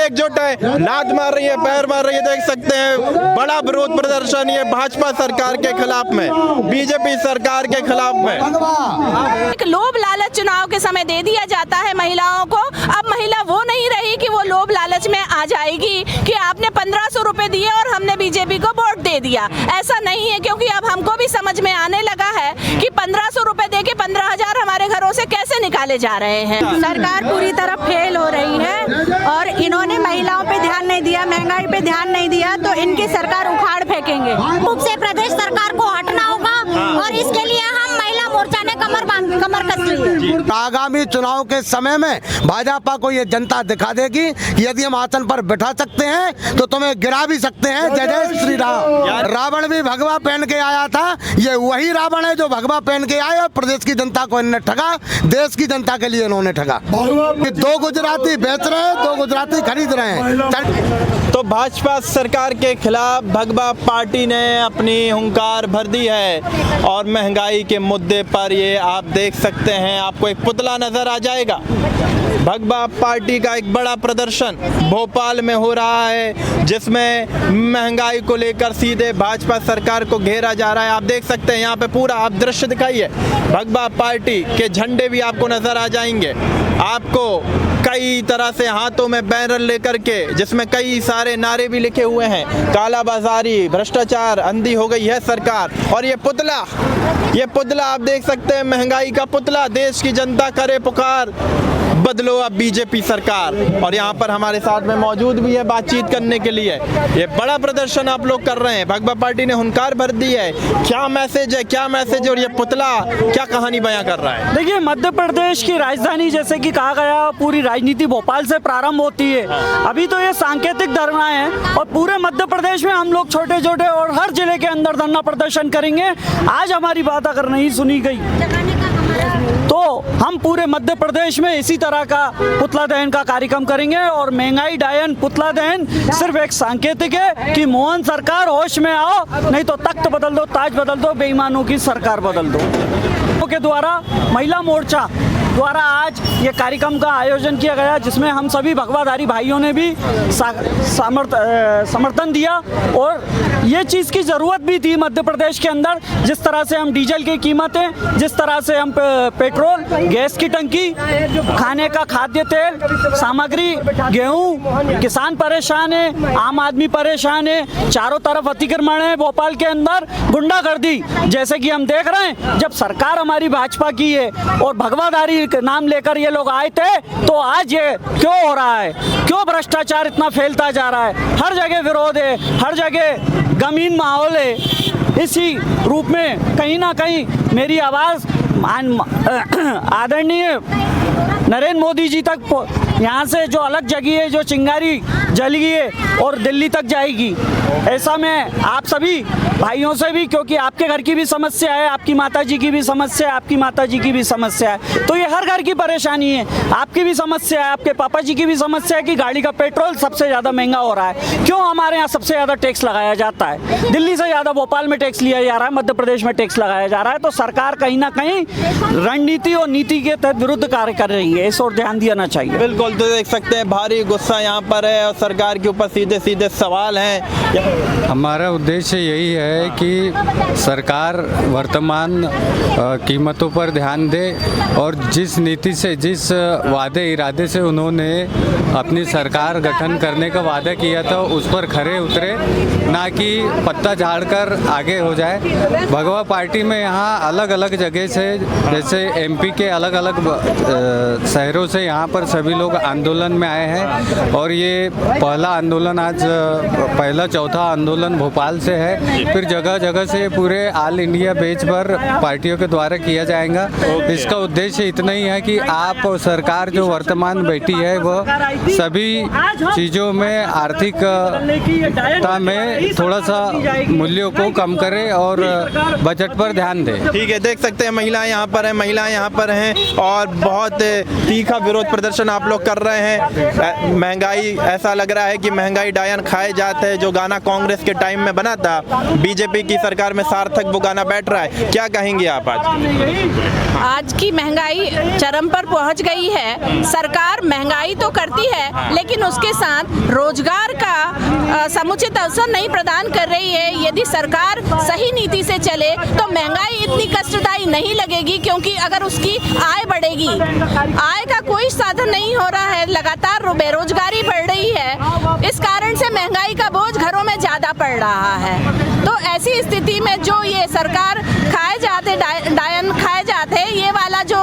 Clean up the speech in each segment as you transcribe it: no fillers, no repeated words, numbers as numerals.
एकजुट है, लात मार रही है, पैर मार रही है। देख सकते हैं बड़ा विरोध प्रदर्शन ये भाजपा सरकार के खिलाफ में, बीजेपी सरकार के खिलाफ में। एक लोभ लालच चुनाव के समय दे दिया जाता है महिलाओं को। अब महिला वो नहीं रही कि वो लोभ लालच में आ जाएगी कि आपने 1500 रुपए दिए और हमने बीजेपी को वोट दे दिया। ऐसा नहीं है, क्योंकि अब हमको भी समझ में आने लगा है कि 1500 रुपए दे के 15,000 हमारे घरों से कैसे निकाले जा रहे हैं। सरकार पूरी तरह फेल हो रही है और इन्होंने महिलाओं पे ध्यान नहीं दिया, महंगाई पे ध्यान नहीं दिया, तो इनकी सरकार उखाड़ फेंकेंगे। रूप से प्रदेश सरकार को हटना होगा और इसके लिए हम महिला मोर्चा ने कमर कस ली है। आगामी चुनाव के समय में भाजपा को ये जनता दिखा देगी कि यदि हम आसन पर बैठा सकते हैं तो तुम्हें गिरा भी सकते हैं। जय जय श्री राम। रावण भी भगवा पहन के आया था, ये वही रावण है जो भगवा पहन के आया और प्रदेश की जनता को इन्होंने ठगा, देश की जनता के लिए इन्होंने ठगा। 2 गुजराती बेच रहे हैं, 2 गुजराती खरीद रहे हैं। तो भाजपा सरकार के खिलाफ भगवा पार्टी ने अपनी हुंकार भर दी है और महंगाई के मुद्दे पर ये आप देख सकते हैं, आपको एक पुतला नजर आ जाएगा। भगवा पार्टी का एक बड़ा प्रदर्शन भोपाल में हो रहा है, जिसमें महंगाई को लेकर सीधे भाजपा सरकार को घेरा जा रहा है। आप देख सकते हैं यहाँ पे पूरा आप दृश्य दिखाइए, भगवा पार्टी के झंडे भी आपको नजर आ जाएंगे। आपको कई तरह से हाथों में बैनर लेकर के, जिसमें कई सारे नारे भी लिखे हुए हैं, काला बाजारी, भ्रष्टाचार, अंधी हो गई है सरकार। और ये पुतला आप देख सकते हैं, महंगाई का पुतला, देश की जनता करे पुकार, बदलो अब बीजेपी सरकार। और यहाँ पर हमारे साथ में मौजूद भी है बातचीत करने के लिए। ये बड़ा प्रदर्शन आप लोग कर रहे हैं, भगवा पार्टी ने हुंकार भर दी है, क्या मैसेज है, क्या मैसेज है और ये पुतला क्या कहानी बयां कर रहा है? देखिए, मध्य प्रदेश की राजधानी जैसे कि कहा गया, पूरी राजनीति भोपाल से प्रारंभ होती है। अभी तो ये सांकेतिक धरना है और पूरे मध्य प्रदेश में हम लोग छोटे छोटे और हर जिले के अंदर धरना प्रदर्शन करेंगे। आज हमारी बात अगर नहीं सुनी गई तो हम पूरे मध्य प्रदेश में इसी तरह का पुतला दहन का कार्यक्रम करेंगे। और महंगाई डायन पुतला दहन सिर्फ एक सांकेतिक है कि मोहन सरकार होश में आओ, नहीं तो तख्त बदल दो, ताज बदल दो, बेईमानों की सरकार बदल दो के द्वारा महिला मोर्चा द्वारा आज ये कार्यक्रम का आयोजन किया गया, जिसमें हम सभी भगवाधारी भाइयों ने भी समर्थन दिया। और ये चीज़ की ज़रूरत भी थी मध्य प्रदेश के अंदर, जिस तरह से हम डीजल की कीमतें, जिस तरह से हम पेट्रोल, गैस की टंकी, खाने का खाद्य तेल सामग्री, गेहूं, किसान परेशान है, आम आदमी परेशान है, चारों तरफ अतिक्रमण है भोपाल के अंदर, गुंडागर्दी जैसे कि हम देख रहे हैं। जब सरकार हमारी भाजपा की है और भगवाधारी नाम लेकर ये लोग आए थे, तो आज ये क्यों हो रहा है, क्यों भ्रष्टाचार इतना फैलता जा रहा है? हर जगह विरोध है, हर जगह गमीन माहौल है। इसी रूप में कहीं ना कहीं मेरी आवाज़ आदरणीय नरेंद्र मोदी जी तक, यहाँ से जो अलग जगी है, जो चिंगारी जली है और दिल्ली तक जाएगी। ऐसा मैं आप सभी भाइयों से भी, क्योंकि आपके घर की भी समस्या है, आपकी माता जी की भी समस्या है, आपकी माता जी की भी समस्या है, तो ये हर घर की परेशानी है। आपकी भी समस्या है, आपके पापा जी की भी समस्या है कि गाड़ी का पेट्रोल सबसे ज़्यादा महंगा हो रहा है। क्यों हमारे यहाँ सबसे ज़्यादा टैक्स लगाया जाता है? दिल्ली से ज़्यादा भोपाल में टैक्स लिया जा रहा है, मध्य प्रदेश में टैक्स लगाया जा रहा है। तो सरकार कहीं ना कहीं रणनीति और नीति के तहत विरुद्ध कार्य कर रही है, इस ओर ध्यान देना चाहिए। बिल्कुल, तो देख सकते हैं भारी गुस्सा यहाँ पर है और सरकार के ऊपर सीधे सीधे सवाल हैं। हमारा उद्देश्य यही है कि सरकार वर्तमान कीमतों पर ध्यान दे और जिस नीति से, जिस वादे इरादे से उन्होंने अपनी सरकार गठन करने का वादा किया था, उस पर खरे उतरे, ना कि पत्ता झाड़कर आगे हो जाए। भगवा पार्टी में यहाँ अलग अलग जगह से, जैसे एमपी के अलग अलग शहरों से यहाँ पर सभी लोग आंदोलन में आए हैं और ये पहला आंदोलन आज पहला चौथा आंदोलन भोपाल से है। फिर जगह जगह से पूरे ऑल इंडिया बेस पर पार्टियों के द्वारा किया जाएगा। इसका उद्देश्य इतना ही है कि आप सरकार जो वर्तमान बैठी है वह सभी चीज़ों में आर्थिकता में थोड़ा सा मूल्यों को कम करे और बजट पर ध्यान दे। ठीक है, देख सकते हैं महिलाएं यहाँ पर हैं, महिलाएं यहाँ पर हैं और बहुत तीखा विरोध प्रदर्शन आप लोग कर रहे हैं। महंगाई ऐसा लग रहा है कि महंगाई डायन खाए जाते हैं, जो गाना कांग्रेस के टाइम में बना था, बीजेपी की सरकार में सार्थक वो गाना बैठ रहा है। क्या कहेंगे आप आज की महंगाई चरम पर पहुंच गई है। सरकार महंगाई तो करती है लेकिन उसके साथ रोजगार का समुचित अवसर नहीं प्रदान कर रही है। यदि सरकार सही नीति से चले तो महंगाई इतनी कष्टदायी नहीं लगेगी, क्योंकि अगर उसकी आय बढ़ेगी, आय का कोई साधन नहीं हो रहा है, लगातार बेरोजगारी बढ़ रही है, इस कारण से महंगाई का बोझ घरों में ज्यादा पड़ रहा है। तो ऐसी स्थिति में जो ये सरकार खाए जाते डायन खाए जाते, ये वाला जो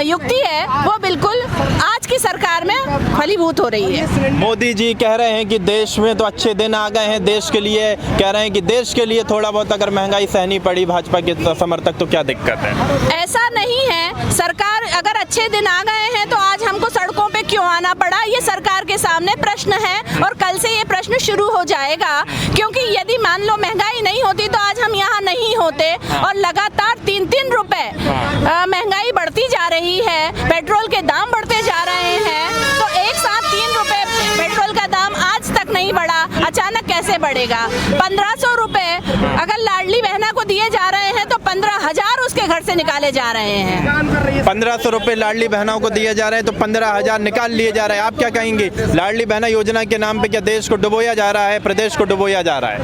युक्ति है वो बिल्कुल आज की सरकार में फलीभूत हो रही है। मोदी जी कह रहे हैं कि देश में तो अच्छे दिन आ गए हैं, देश के लिए कह रहे हैं कि देश के लिए थोड़ा बहुत अगर महंगाई सहनी पड़ी भाजपा के समर्थक तो क्या दिक्कत है? ऐसा नहीं है, सरकार अगर अच्छे दिन आ गए हैं तो आज हमको सड़कों पे क्यों आना पड़ा, ये सरकार के सामने प्रश्न है और कल से ये प्रश्न शुरू हो जाएगा। क्योंकि यदि मान लो महंगाई नहीं होती तो आज हम यहाँ नहीं होते, और लगातार 3-3 रुपए महंगाई बढ़ती जा रही है, पेट्रोल के दाम बढ़ते जा रहे हैं, तो एक साथ 3 रुपए पेट्रोल का दाम आज तक नहीं बढ़ा, अचानक कैसे बढ़ेगा? 1500 रुपए अगर लाडली बहना को दिए जा रहे हैं तो 15,000 उसके घर से निकाले जा रहे हैं। 1500 रुपए लाडली बहनों को दिए जा रहे हैं तो 15,000 निकाल लिए जा रहे हैं। आप क्या कहेंगे? लाडली बहना योजना के नाम पे क्या देश को डुबोया जा रहा है, प्रदेश को डुबोया जा रहा है?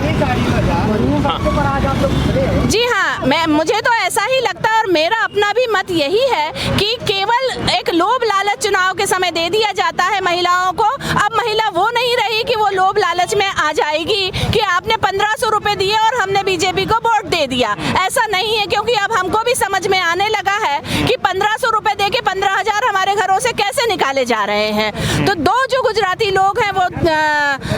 जी हाँ, मुझे तो ऐसा ही लगता है और मेरा अपना भी मत यही है कि केवल एक लोभ लालच चुनाव के समय दे दिया जाता है महिलाओं को। अब महिला वो नहीं रही कि वो लोभ लालच में आ जाएगी कि आपने 1500 रुपए दिए और हमने बीजेपी को वोट दे दिया। ऐसा नहीं है, क्योंकि अब हमको भी समझ में आने लगा है कि 1500 रुपए दे के 15,000 हमारे घरों से कैसे निकाले जा रहे हैं। तो दो जो गुजराती लोग हैं वो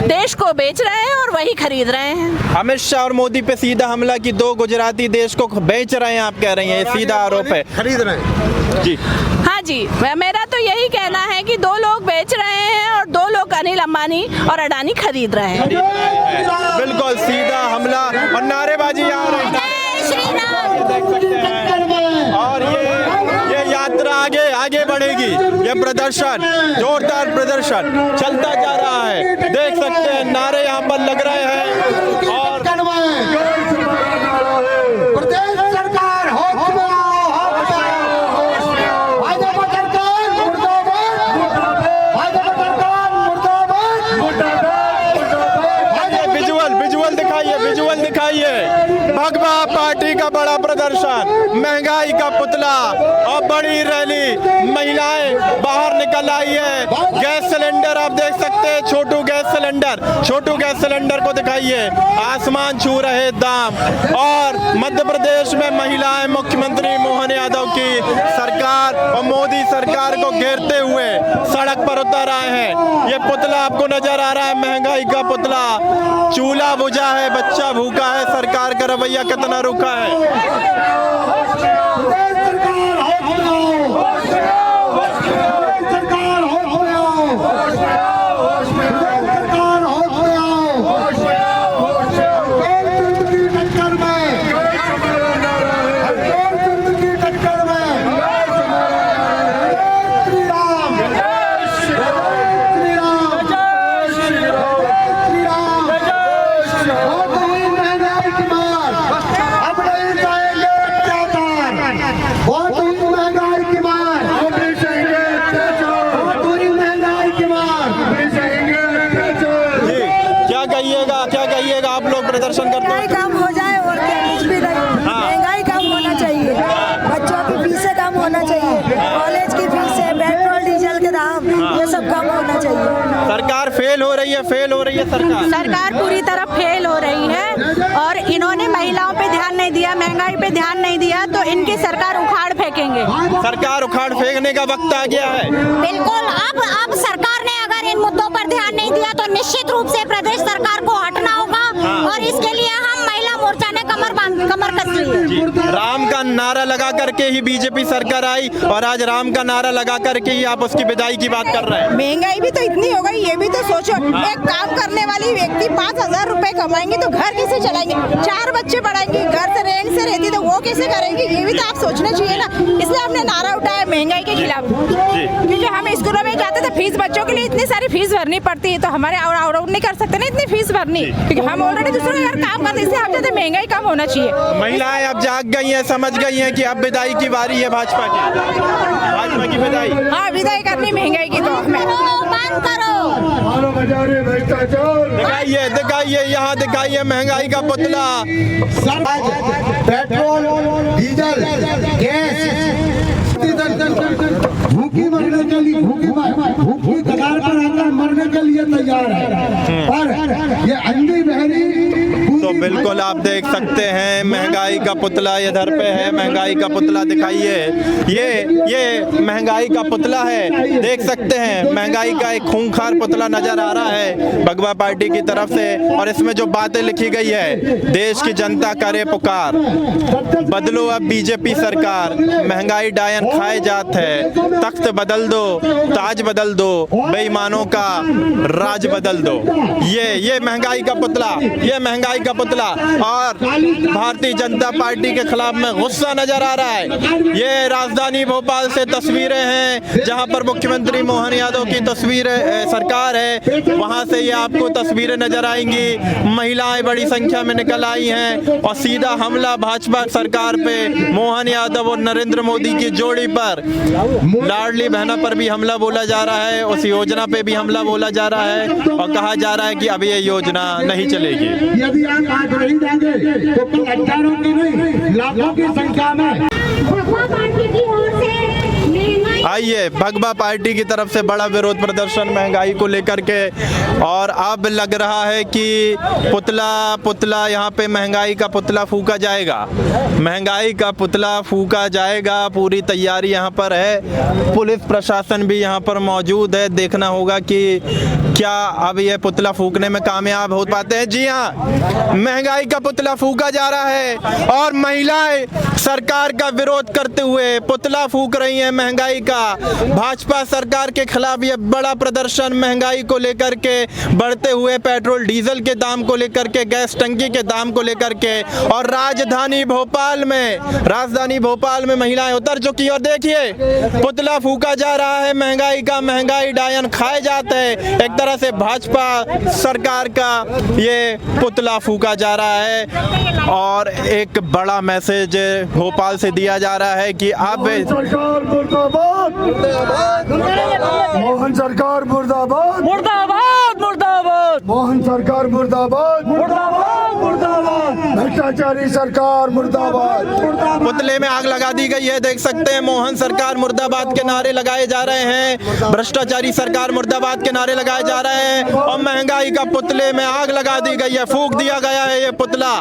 देश को बेच रहे हैं और वही खरीद रहे हैं। अमित शाह और मोदी पे सीधा हमला कि 2 गुजराती देश को बेच रहे हैं, आप कह रही हैं, ये सीधा आरोप है। खरीद रहे हैं जी हाँ जी, मेरा तो यही कहना है कि 2 लोग बेच रहे हैं और 2 लोग अनिल अंबानी और अडानी खरीद रहे हैं। बिल्कुल सीधा हमला और नारेबाजी आ रही है, देख सकते हैं। और ये यात्रा आगे बढ़ेगी, ये प्रदर्शन, जोरदार प्रदर्शन चलता जा रहा है, देख सकते हैं, नारे यहाँ पर लग रहे हैं। और प्रदेश सरकार विजुअल दिखाइए भगवा पार्टी का बड़ा प्रदर्शन, महंगाई का पुतला और बड़ी रैली, महिलाएं बाहर निकल आई है। गैस सिलेंडर आप देख सकते हैं, छोटू गैस सिलेंडर को दिखाइए, आसमान छू रहे दाम। और मध्य प्रदेश में महिलाएं मुख्यमंत्री मोहन यादव की सरकार और मोदी सरकार को घेरते हुए सड़क पर उतर आए हैं। ये पुतला आपको नजर आ रहा है, महंगाई का पुतला, चूल्हा बुझा है, बच्चा भूखा है, सरकार का रवैया कितना रुका है। क्या कहिएगा आप लोग प्रदर्शन करते हैं? कम हो जाए और क्या, कुछ भी नहीं। महंगाई कम होना चाहिए, बच्चों की फीसें कम होना चाहिए, कॉलेज की फीसें, पेट्रोल डीजल के दाम, ये सब कम होना चाहिए। सरकार फेल हो रही है सरकार पूरी तरह फेल हो रही है और इन्होंने महिलाओं पे ध्यान नहीं दिया, महंगाई पे ध्यान नहीं दिया, तो इनकी सरकार उखाड़ फेंकेंगे। सरकार उखाड़ फेंकने का वक्त आ गया है। बिल्कुल, अब सरकार ने अगर इन मुद्दों पर ध्यान नहीं दिया तो निश्चित रूप से प्रदेश सरकार को हटना होगा और इसके लिए हम महिला मोर्चा ने कमर कस ली है। राम का नारा लगा करके ही बीजेपी सरकार आई और आज राम का नारा लगा करके ही आप उसकी विदाई की बात कर रहे हैं। महंगाई भी तो इतनी हो गई, ये भी तो सोचो, एक काम करने वाली व्यक्ति 5,000 रुपए कमाएंगे तो घर कैसे चलाएंगे? 4 बच्चे पढ़ाएंगे, घर से रेंट से रहती तो वो कैसे करेंगे? ये भी तो आप सोचना चाहिए ना। इसलिए हमने नारा उठाया महंगाई के खिलाफ, क्योंकि हम स्कूलों में जाते थे, फीस बच्चों के लिए इतनी सारी फीस भरनी पड़ती है, तो हमारे और नहीं कर सकते ना इतनी फीस भरनी, क्योंकि हम ऑलरेडी दूसरों के घर काम करते हैं। इसलिए हम चाहते हैं महंगाई कम होना चाहिए। महिलाएं अब जाग गई हैं, समझ गई हैं कि अब विदाई की बारी है भाजपा की विदाई। हाँ, विदाई करनी महंगाई की। तो बंद करो। दिखाइए दिखाइए, यहाँ दिखाइए महंगाई का पुतला। पेट्रोल, डीजल, गैस भूखी मरने के लिए भूखी कगार पर आकर मरने के लिए तैयार है, पर ये अंधी बहरी। तो बिल्कुल आप देख सकते हैं महंगाई का पुतला इधर पे है, महंगाई का पुतला दिखाइए। ये महंगाई का पुतला है, देख सकते हैं महंगाई का एक खूंखार पुतला नजर आ रहा है भगवा पार्टी की तरफ से। और इसमें जो बातें लिखी गई है, देश की जनता करे पुकार, बदलो अब बीजेपी सरकार, महंगाई डायन खाए जात है, तख्त बदल दो, ताज बदल दो, बेईमानों का राज बदल दो। ये महंगाई का पुतला, ये महंगाई का पुतला। और भारतीय जनता पार्टी के खिलाफ में गुस्सा नजर आ रहा है। ये राजधानी भोपाल से तस्वीरें हैं, जहां पर मुख्यमंत्री मोहन यादव की तस्वीर सरकार है, वहां से ये आपको तस्वीरें नजर आएंगी। महिलाएं बड़ी संख्या में निकल आई हैं और सीधा हमला भाजपा सरकार पे, मोहन यादव और नरेंद्र मोदी की जोड़ी पर, लाडली बहना पर भी हमला बोला जा रहा है, उस योजना पे भी हमला बोला जा रहा है और कहा जा रहा है कि अब ये योजना नहीं चलेगी। यदि आप आज नहीं देंगे तो कल हजारों की नहीं लाखों की संख्या में। आइए, भगवा पार्टी की तरफ से बड़ा विरोध प्रदर्शन महंगाई को लेकर के। और अब लग रहा है कि पुतला यहाँ पे महंगाई का पुतला फूका जाएगा, महंगाई का पुतला फूका जाएगा। पूरी तैयारी यहाँ पर है, पुलिस प्रशासन भी यहाँ पर मौजूद है। देखना होगा कि क्या अब ये पुतला फूकने में कामयाब हो पाते हैं। जी हाँ, महंगाई का पुतला फूका जा रहा है और महिलाएं सरकार का विरोध करते हुए पुतला फूक रही हैं महंगाई का। भाजपा सरकार के खिलाफ ये बड़ा प्रदर्शन महंगाई को लेकर के, बढ़ते हुए पेट्रोल डीजल के दाम को लेकर के, गैस टंकी के दाम को लेकर के। और राजधानी भोपाल में महिलाएं उतर चुकी और देखिए पुतला फूका जा रहा है महंगाई का। महंगाई डायन खाए जाते हैं, एक तरह से भाजपा सरकार का ये पुतला फूका जा रहा है। और एक बड़ा मैसेज भोपाल से दिया जा रहा है कि अब सरकार मुर्दाबाद, मोहन सरकार मुर्दाबाद, मुर्दाबाद मुर्दाबाद, मोहन सरकार मुर्दाबाद, मुर्दाबाद मुर्दाबाद, भ्रष्टाचारी सरकार मुर्दाबाद। पुतले में आग लगा दी गई है, देख सकते हैं मोहन सरकार मुर्दाबाद के नारे लगाए जा रहे हैं, भ्रष्टाचारी सरकार मुर्दाबाद के नारे लगाए जा रहे हैं और महंगाई का पुतले में आग लगा दी गई है, फूंक दिया गया है ये पुतला।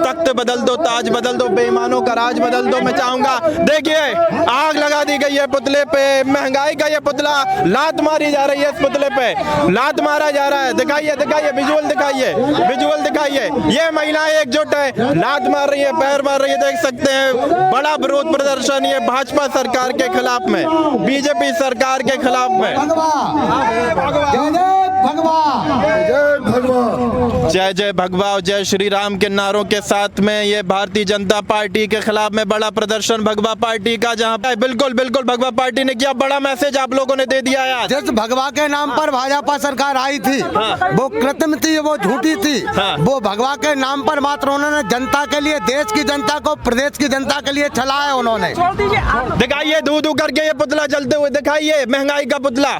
तख्त बदल दो, ताज बदल दो, बेईमानों का राज बदल दो। मैं चाहूंगा, देखिए आग लगा दी गई है पुतले पे, महंगाई का ये पुतला, लात मारी जा रही है इस पुतले पे, लात मारा जा रहा है। दिखाइए विजुअल दिखाइए। ये महिलाएं एकजुट है, लात मार रही है, पैर मार रही है, देख सकते हैं। बड़ा विरोध प्रदर्शन ये भाजपा सरकार के खिलाफ में, बीजेपी सरकार के खिलाफ में। जय जय भगवा और जय श्री राम के नारों के साथ में ये भारतीय जनता पार्टी के खिलाफ में बड़ा प्रदर्शन भगवा पार्टी का, जहां पे बिल्कुल भगवा पार्टी ने किया बड़ा मैसेज आप लोगों ने दे दिया है। जिस भगवा के नाम पर भाजपा सरकार आई थी वो कृत्रिम थी, वो झूठी थी। वो भगवा के नाम पर मात्र उन्होंने जनता के लिए, देश की जनता को, प्रदेश की जनता के लिए चलाया उन्होंने। दिखाइए धू करके ये पुतला चलते हुए, दिखाइए महंगाई का पुतला।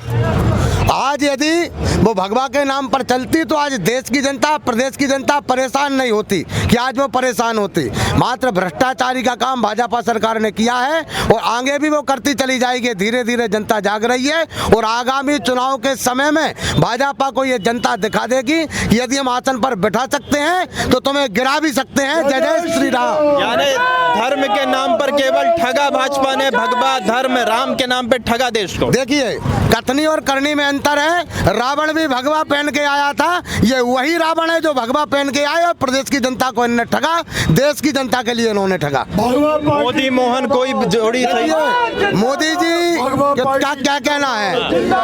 आज यदि वो भगवा के नाम पर चलती तो आज देश की जनता, प्रदेश की जनता परेशान नहीं होती कि आज वो परेशान होती। मात्र भ्रष्टाचारी का काम भाजपा सरकार ने किया है और आगे भी वो करती चली जाएगी। धीरे धीरे जनता जाग रही है और आगामी चुनाव के समय में भाजपा को ये जनता दिखा देगी कि यदि हम आसन पर बैठा सकते हैं तो तुम्हें गिरा भी सकते हैं। जय जय श्री राम। यानी धर्म के नाम पर केवल ठगा भाजपा ने, भगवा धर्म राम के नाम पे ठगा देश को। देखिए कथनी और करनी में अंतर है, रावण भी भगवा पहन के आया था, ये वही रावण है जो भगवा पहन के आए और प्रदेश की जनता को इन्होंने ठगा, देश की जनता के लिए इन्होंने ठगा। मोदी मोहन कोई जोड़ी सही है? मोदी जी का क्या कहना है?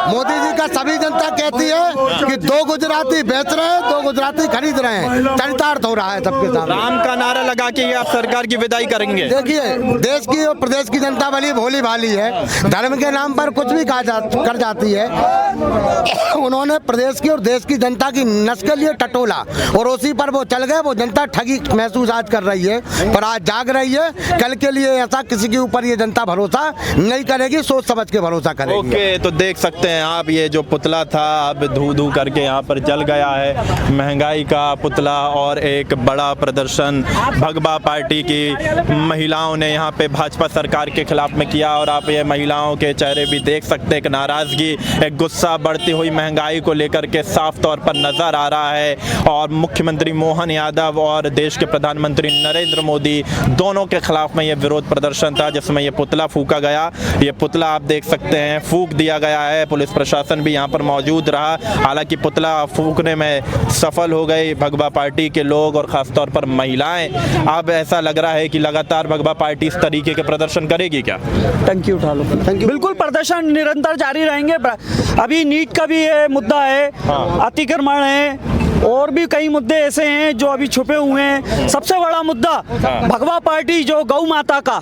मोदी जी का सभी जनता कहती है कि 2 गुजराती बेच रहे हैं, 2 गुजराती खरीद रहे हैं, चरितार्थ हो रहा है सबके सामने। राम का नारा लगा के ये आप सरकार की विदाई करेंगे? देखिए, देश की और प्रदेश की जनता बड़ी भोली भाली है, धर्म के नाम पर कुछ भी कर जाती है। उन्होंने प्रदेश की और देश की जनता की नस के लिए टटोला और उसी पर वो चल गए। वो जनता ठगी महसूस आज कर रही है, पर आज जाग रही है। कल के लिए ऐसा किसी के ऊपर ये जनता भरोसा नहीं करेगी, सोच समझ के भरोसा करेगी। ओके, तो देख सकते हैं आप, ये जो पुतला था अब धू करके यहाँ पर जल गया है। महंगाई का पुतला और एक बड़ा प्रदर्शन भगवा पार्टी की महिलाओं ने यहाँ पे भाजपा सरकार के खिलाफ में किया और आप ये महिलाओं के चेहरे भी देख सकते हैं, एक नाराजगी, एक गुस्सा बढ़ती हुई महंगाई को लेकर के साफ तौर पर नजर आ रहा है। और मुख्यमंत्री मोहन यादव और देश के प्रधानमंत्री नरेंद्र मोदी दोनों के खिलाफ में ये विरोध प्रदर्शन था, जिसमें ये पुतला फूका गया। ये पुतला आप देख सकते हैं फूक दिया गया है, पुलिस प्रशासन भी यहाँ पर मौजूद रहा। हालांकि पुतला फूकने में सफल हो गई भगवा पार्टी के लोग और खासतौर पर महिलाएं। अब ऐसा लग रहा है कि लगातार भगवा पार्टी इस तरीके के प्रदर्शन करेगी क्या? टंकी उठा लो। बिल्कुल, प्रदर्शन निरंतर जारी रहेंगे। अभी नीट का भी ये मुद्दा है, अतिक्रमण है, और भी कई मुद्दे ऐसे हैं जो अभी छुपे हुए हैं। सबसे बड़ा मुद्दा भगवा पार्टी जो गौ माता का,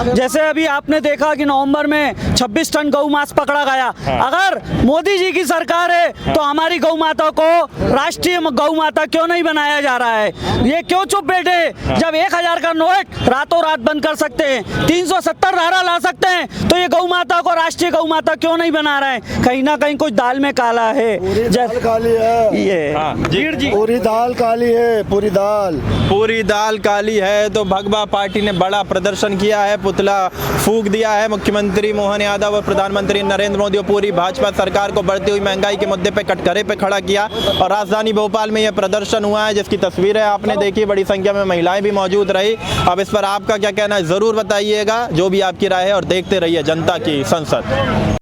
जैसे अभी आपने देखा कि नवंबर में 26 टन गौ मांस पकड़ा गया। अगर मोदी जी की सरकार है तो हमारी गौ माता को राष्ट्रीय गौ माता क्यों नहीं बनाया जा रहा है? ये क्यों चुप बैठे? जब 1000 का नोट रातों रात बंद कर सकते हैं, 370 धारा ला सकते हैं, तो ये गौ माता को राष्ट्रीय गौ माता क्यों नहीं बना रहे हैं? कहीं ना कहीं कुछ दाल में काला है। काली है ये पूरी दाल काली है, पूरी दाल काली है। तो भगवा पार्टी ने बड़ा प्रदर्शन किया है, पुतला फूंक दिया है। मुख्यमंत्री मोहन यादव और प्रधानमंत्री नरेंद्र मोदी और पूरी भाजपा सरकार को बढ़ती हुई महंगाई के मुद्दे पे कटघरे पे खड़ा किया। और राजधानी भोपाल में यह प्रदर्शन हुआ है, जिसकी तस्वीरें आपने देखी। बड़ी संख्या में महिलाएं भी मौजूद रही। अब इस पर आपका क्या कहना है जरूर बताइएगा, जो भी आपकी राय है, और देखते रहिए जनता की संसद।